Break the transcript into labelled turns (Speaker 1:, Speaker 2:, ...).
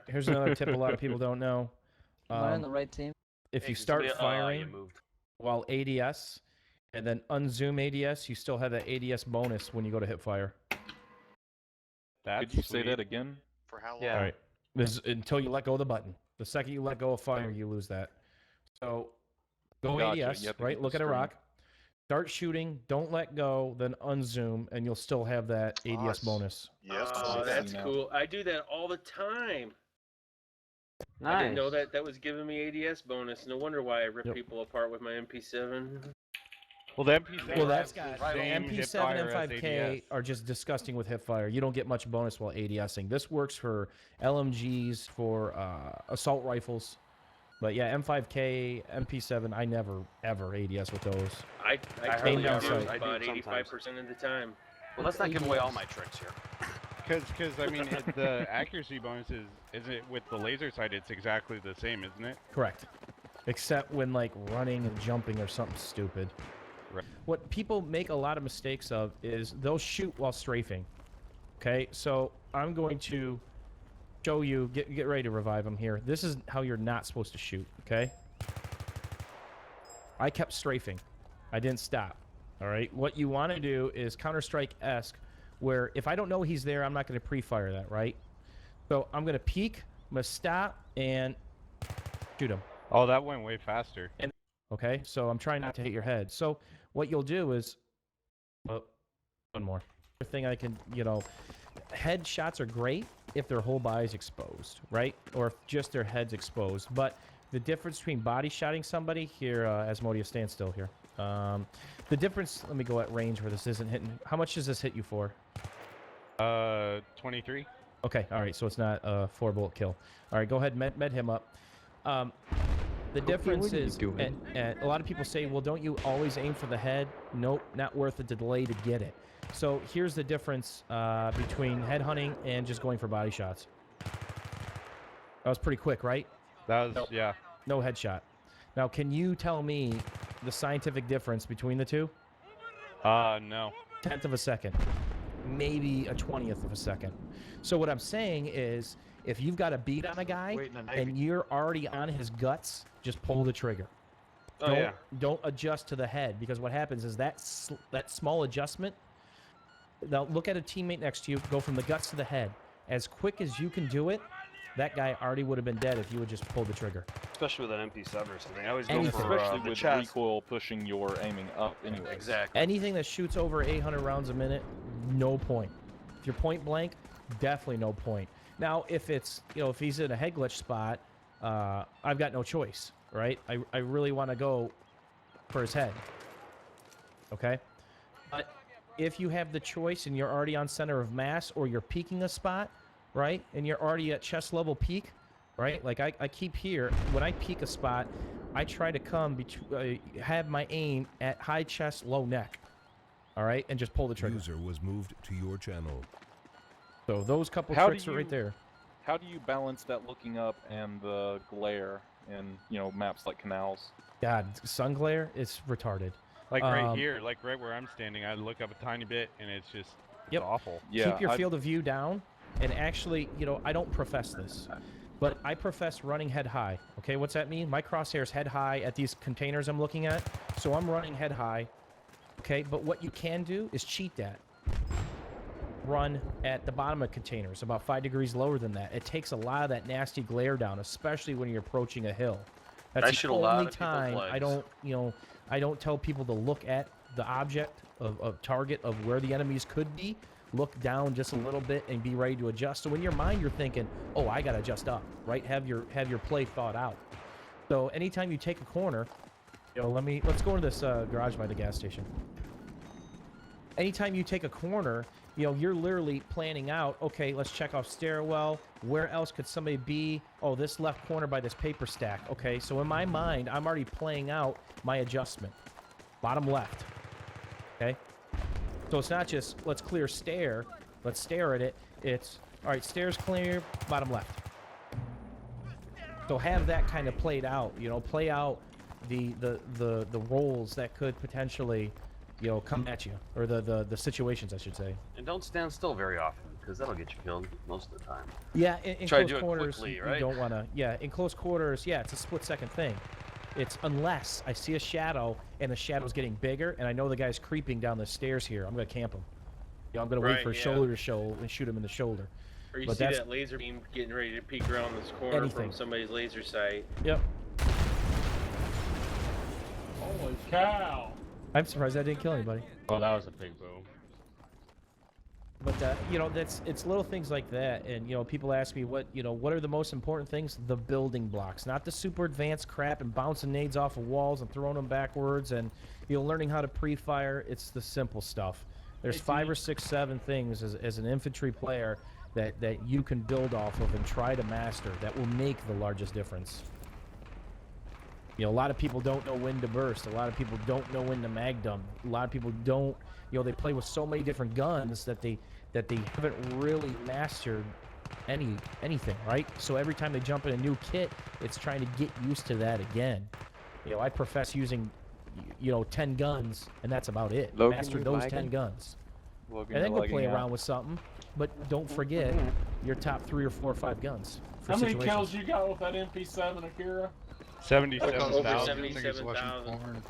Speaker 1: Here's another tip a lot of people don't know.
Speaker 2: Am I on the right team?
Speaker 1: If you start firing while ADS and then unzoom ADS, you still have that ADS bonus when you go to hip fire.
Speaker 3: Could you say that again?
Speaker 4: For how long?
Speaker 1: Yeah. All right. This is until you let go of the button. The second you let go of fire, you lose that. So go ADS, right? Look at a rock. Start shooting. Don't let go. Then unzoom, and you'll still have that ADS bonus.
Speaker 4: Yes.
Speaker 5: Oh, that's cool. I do that all the time.
Speaker 2: Nice.
Speaker 5: I didn't know that was giving me ADS bonus. No wonder why I rip people apart with my MP7.
Speaker 3: Well, the MP7.
Speaker 1: Well, that's got the MP7 and 5K are just disgusting with hipfire. You don't get much bonus while ADSing. This works for LMGs, for assault rifles. But yeah, M5K, MP7, I never ever ADS with those.
Speaker 5: I
Speaker 1: aim down
Speaker 5: do
Speaker 1: sight.
Speaker 5: about 85% of the time.
Speaker 6: Well, let's not give away all my tricks here.
Speaker 3: Because I mean, the accuracy bonus is it with the laser sight? It's exactly the same, isn't it?
Speaker 1: Correct. Except when like running and jumping or something stupid.
Speaker 3: Right.
Speaker 1: What people make a lot of mistakes of is they'll shoot while strafing. Okay, so I'm going to show you. Get ready to revive them here. This is how you're not supposed to shoot. Okay. I kept strafing. I didn't stop. All right. What you want to do is Counter-Strike-esque, where if I don't know he's there, I'm not going to pre-fire that. Right. So I'm going to peek. I'm going to stop and shoot him.
Speaker 3: Oh, that went way faster.
Speaker 1: And okay, so I'm trying not to hit your head. So what you'll do is, one more thing I can, head shots are great if their whole body's exposed, right? Or if just their head's exposed. But the difference between body shotting somebody here, Asmodeus, stand still here. The difference, let me go at range where this isn't hitting. How much does this hit you for?
Speaker 3: 23.
Speaker 1: Okay, all right, so it's not a 4-bullet kill. All right, go ahead, med him up. The difference is, and a lot of people say, well, don't you always aim for the head? Nope, not worth the delay to get it. So here's the difference between head hunting and just going for body shots. That was pretty quick, right?
Speaker 3: That was, yeah.
Speaker 1: No headshot. Now, can you tell me the scientific difference between the two?
Speaker 3: No.
Speaker 1: 1/10 of a second. Maybe a 20th of a second. So what I'm saying is, if you've got a beat on a guy and you're already on his guts, just pull the trigger. Don't adjust to the head, because what happens is that small adjustment. Now look at a teammate next to you. Go from the guts to the head. As quick as you can do it, that guy already would have been dead if you would just pull the trigger.
Speaker 6: Especially with an MP7 or something. I always go
Speaker 1: Anything.
Speaker 6: for
Speaker 3: Especially
Speaker 6: the
Speaker 3: with
Speaker 6: chest.
Speaker 3: recoil pushing your aiming up anyway.
Speaker 6: Exactly.
Speaker 1: Anything that shoots over 800 rounds a minute, no point. If you're point blank, definitely no point. Now, if it's, if he's in a head glitch spot, I've got no choice, right? I really want to go for his head. Okay? But if you have the choice and you're already on center of mass, or you're peeking a spot, right? And you're already at chest level peak, right? Like I keep here, when I peek a spot, I try to come, have my aim at high chest, low neck. All right? And just pull the trigger.
Speaker 7: User was moved to your channel.
Speaker 1: So those couple tricks are right there.
Speaker 3: How do you balance that looking up and the glare in, maps like canals?
Speaker 1: God, sun glare is retarded.
Speaker 3: Like right here, like right where I'm standing, I look up a tiny bit and it's just awful. Yeah,
Speaker 1: keep your field of view down, and actually, I don't profess this, but I profess running head high. Okay, what's that mean? My crosshair's head high at these containers I'm looking at, so I'm running head high. Okay, but what you can do is cheat that. Run at the bottom of containers, about 5 degrees lower than that. It takes a lot of that nasty glare down, especially when you're approaching a hill. That's the only time I don't, I don't tell people to look at the object of target of where the enemies could be. Look down just a little bit and be ready to adjust. So in your mind, you're thinking, oh, I got to adjust up, right? Have your play thought out. So anytime you take a corner, let's go into this garage by the gas station. Anytime you take a corner, you're literally planning out, okay, let's check off stairwell. Where else could somebody be? Oh, this left corner by this paper stack. Okay, so in my mind, I'm already playing out my adjustment. Bottom left. Okay? So it's not just, let's clear stair. Let's stare at it. It's, all right, stairs clear, bottom left. So have that kind of played out. Play out the roles that could potentially come at you, or the situations, I should say.
Speaker 6: And don't stand still very often. because that'll get you killed most of the time.
Speaker 1: Yeah, in
Speaker 6: Try to
Speaker 1: close
Speaker 6: do it
Speaker 1: quarters,
Speaker 6: quickly,
Speaker 1: you
Speaker 6: right?
Speaker 1: don't want to. Yeah, in close quarters, yeah, it's a split-second thing. It's unless I see a shadow and the shadow's getting bigger, and I know the guy's creeping down the stairs here. I'm gonna camp him. You know, I'm gonna wait
Speaker 5: Right,
Speaker 1: for a
Speaker 5: yeah.
Speaker 1: shoulder to show and shoot him in the shoulder.
Speaker 5: Or you
Speaker 1: But
Speaker 5: see
Speaker 1: that's-
Speaker 5: that laser beam getting ready to peek around this corner
Speaker 1: Anything.
Speaker 5: from somebody's laser sight.
Speaker 1: Yep.
Speaker 4: Holy cow!
Speaker 1: I'm surprised I didn't kill anybody.
Speaker 4: Oh, that was a big boom.
Speaker 1: But you know, it's little things like that, and you know, people ask me what are the most important things? The building blocks, not the super advanced crap and bouncing nades off of walls and throwing them backwards, and learning how to pre-fire. It's the simple stuff. There's 5 or 6, 7 things as an infantry player that you can build off of and try to master that will make the largest difference. You know, a lot of people don't know when to burst. A lot of people don't know when to mag dump. A lot of people don't. You know, they play with so many different guns that they haven't really mastered anything, right? So every time they jump in a new kit, it's trying to get used to that again. You know, I profess using 10 guns, and that's about it.
Speaker 8: Logan,
Speaker 1: Master
Speaker 8: you
Speaker 1: those
Speaker 8: lagging?
Speaker 1: 10 guns.
Speaker 8: Logan,
Speaker 1: And then
Speaker 8: you're
Speaker 1: go play
Speaker 8: lagging out.
Speaker 1: around with something, but don't forget your top 3 or 4 or 5 guns. For
Speaker 4: How many
Speaker 1: situations.
Speaker 4: kills you got with that MP7, Akira?
Speaker 3: 77,000. I think it's less than
Speaker 5: 77,000.
Speaker 3: 400.